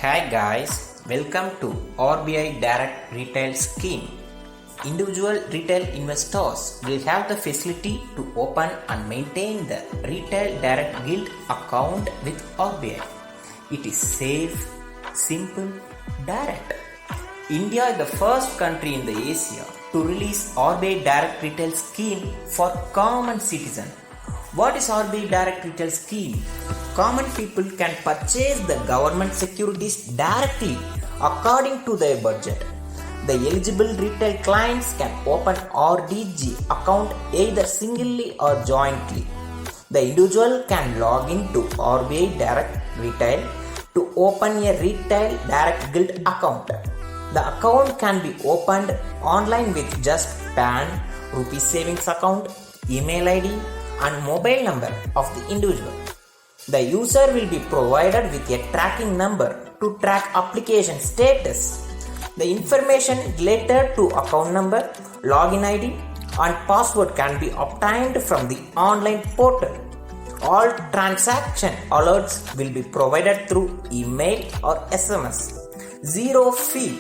Hi guys, welcome to RBI Direct Retail Scheme. Individual retail investors will have the facility to open and maintain the Retail Direct Guild account with RBI. It is safe, simple, direct. India is the first country in the Asia to release RBI Direct Retail Scheme for common citizen. What is RBI Direct Retail Scheme? Common people can purchase the government securities directly according to their budget. The eligible retail clients can open RDG account either singly or jointly. The individual can log into RBI Direct Retail to open a Retail Direct Guild account. The account can be opened online with just PAN, Rupee savings account, email ID and mobile number of the individual. The user will be provided with a tracking number to track application status. The information related to account number, login ID and password can be obtained from the online portal. All transaction alerts will be provided through email or SMS. Zero fee.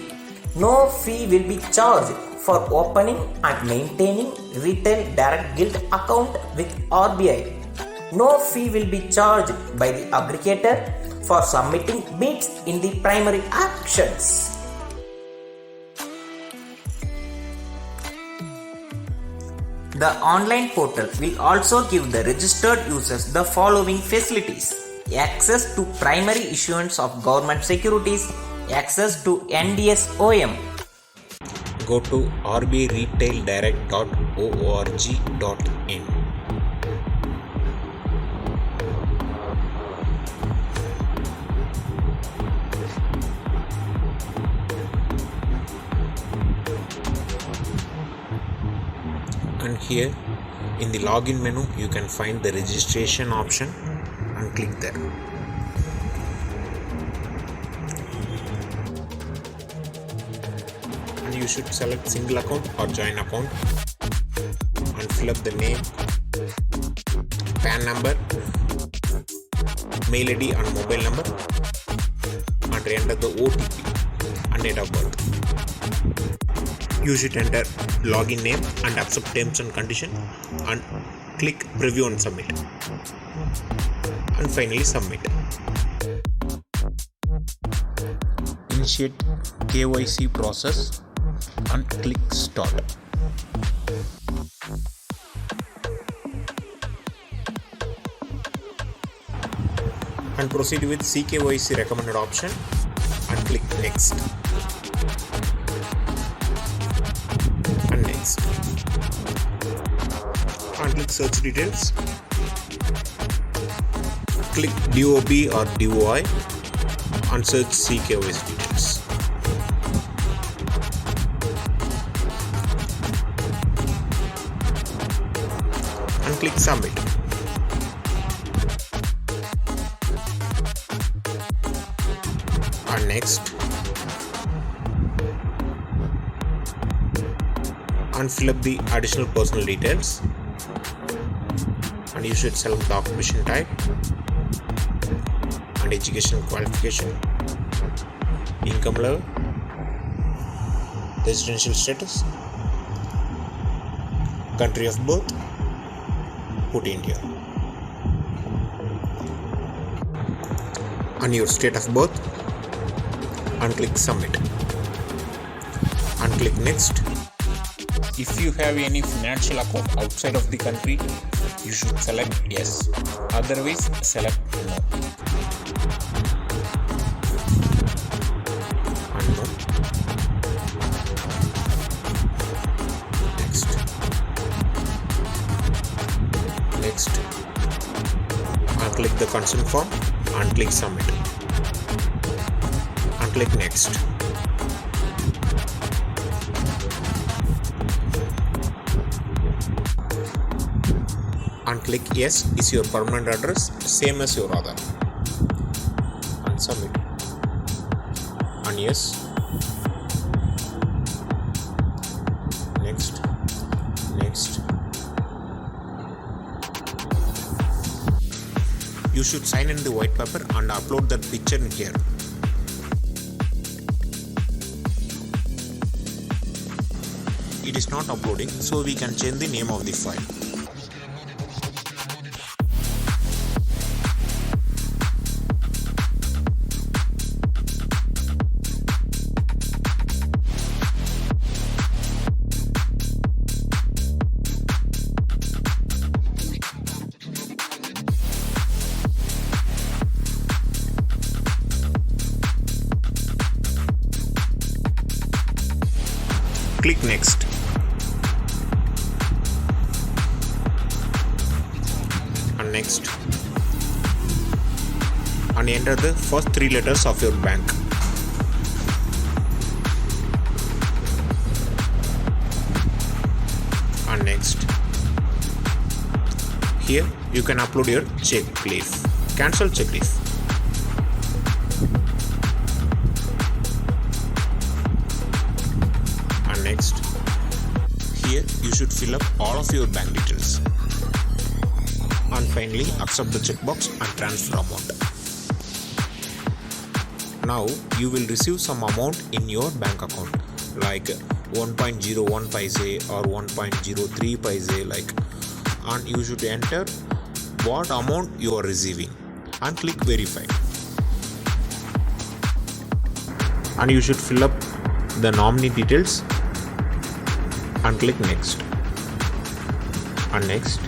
No fee will be charged for opening and maintaining Retail Direct Guild account with RBI. No fee will be charged by the aggregator for submitting bids in the primary actions. The online portal will also give the registered users the following facilities: access to primary issuance of government securities, access to NDS-OM. Go to rbiretaildirect.org.in. And here in the login menu you can find the registration option and click there. And you should select single account or joint account and fill up the name, PAN number, mail ID and mobile number and enter the OTP and date of birth. You should enter login name and accept terms and condition and click preview and submit. And finally submit. Initiate KYC process and click start. And proceed with CKYC recommended option and click next. And next. And click search details. Click DOB or DOI and search CKYC details. And click submit. And next. And fill up the additional personal details. And you should select the occupation type and education qualification, income level, residential status, country of birth, put India, and your state of birth, and click submit and click next. If you have any financial account outside of the country, you should select yes, otherwise select no. And no. Next. And click the consent form and click submit. And click next. And click yes is your permanent address, same as your Aadhaar. And submit. And yes. Next. Next. You should sign in the white paper and upload that picture in here. it is not uploading, so we can change the name of the file. Click next. And next. And enter the first 3 letters of your bank. And next. Here you can upload your checklist. Cancel checklist. Next, here you should fill up all of your bank details, and finally accept the checkbox and transfer amount. Now you will receive some amount in your bank account like 1.01 paise or 1.03 paise and you should enter what amount you are receiving and click verify, and you should fill up the nominee details and click next. And next.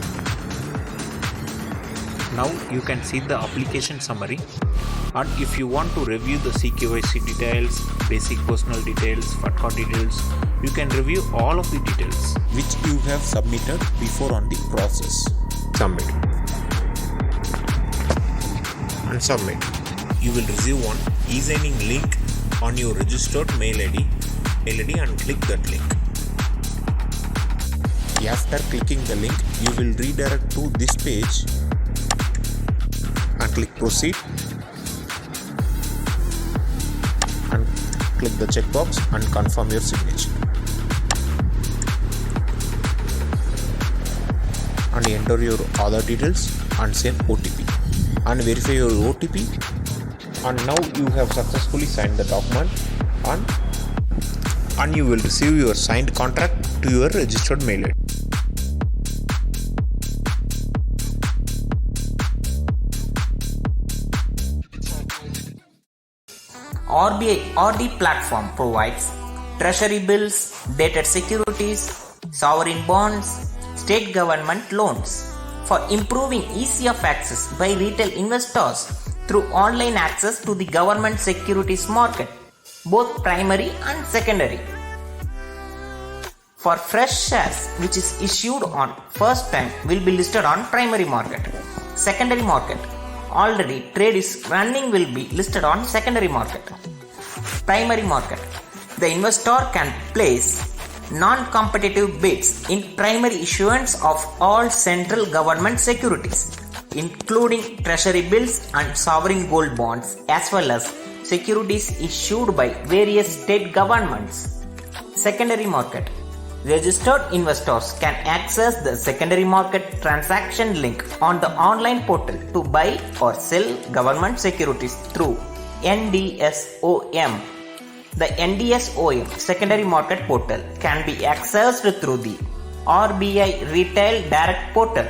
Now you can see the application summary, and if you want to review the CKYC details, basic personal details, FATCA details, you can review all of the details which you have submitted before on the process. Submit. And submit. You will receive one e-signing link on your registered mail ID and click that link. After clicking the link, you will redirect to this page and click proceed and click the checkbox and confirm your signature, and enter your other details and send OTP and verify your OTP, and now you have successfully signed the document and you will receive your signed contract to your registered mail ID. RBI RD platform provides treasury bills, dated securities, sovereign bonds, state government loans for improving ease of access by retail investors through online access to the government securities market, both primary and secondary. For fresh shares which is issued on first time will be listed on primary market. Secondary market, already trade is running, will be listed on secondary market. Primary market, the investor can place non-competitive bids in primary issuance of all central government securities, including treasury bills and sovereign gold bonds, as well as securities issued by various state governments. Secondary market, registered investors can access the secondary market transaction link on the online portal to buy or sell government securities through NDSOM. The NDSOM secondary market portal can be accessed through the RBI Retail Direct portal.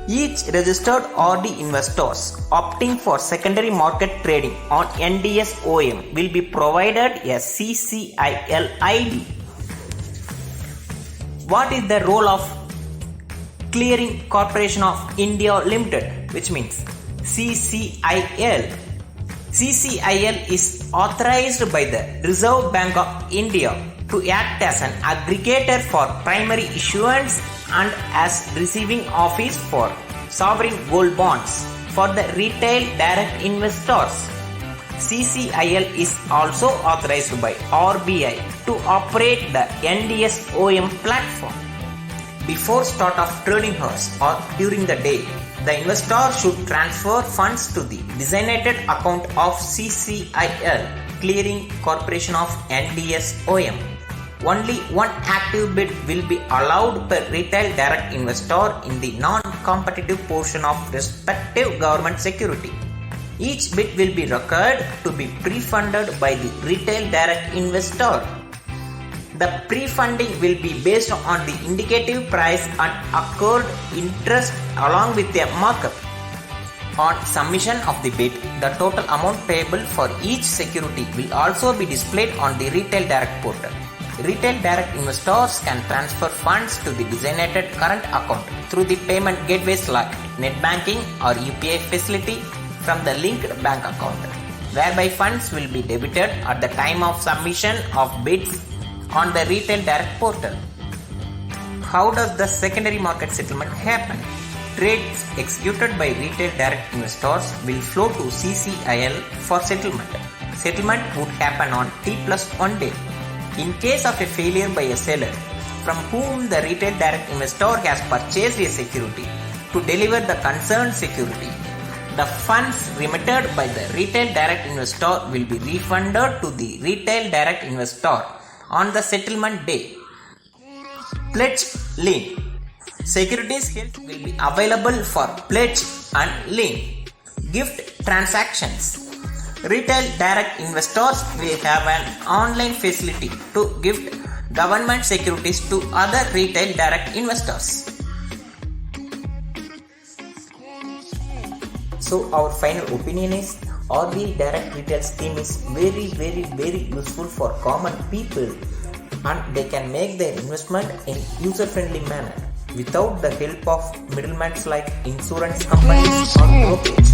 Each registered RD investors opting for secondary market trading on NDSOM will be provided a CCIL ID. What is the role of Clearing Corporation of India Limited, which means CCIL? CCIL is authorized by the Reserve Bank of India to act as an aggregator for primary issuance and as receiving office for sovereign gold bonds for the retail direct investors. CCIL is also authorized by RBI to operate the NDSOM platform. Before start of trading hours or during the day, the investor should transfer funds to the designated account of CCIL, Clearing Corporation of NDSOM. Only one active bid will be allowed per retail direct investor in the non-competitive portion of respective government security. Each bid will be required to be pre-funded by the retail direct investor. The pre-funding will be based on the indicative price and accrued interest along with a markup. On submission of the bid, the total amount payable for each security will also be displayed on the Retail Direct portal. Retail Direct investors can transfer funds to the designated current account through the payment gateways like net banking or UPI facility from the linked bank account, whereby funds will be debited at the time of submission of bids on the Retail Direct portal. How does the secondary market settlement happen? Trades executed by Retail Direct investors will flow to CCIL for settlement. Settlement would happen on T+1 day. In case of a failure by a seller from whom the Retail Direct investor has purchased a security to deliver the concerned security, the funds remitted by the Retail Direct investor will be refunded to the Retail Direct investor on the settlement day. Pledge lien. Securities held will be available for pledge and lien. Gift transactions. Retail Direct investors will have an online facility to gift government securities to other Retail Direct investors. So our final opinion is RBI Direct Retail scheme is very useful for common people, and they can make their investment in user-friendly manner without the help of middlemen like insurance companies or brokers.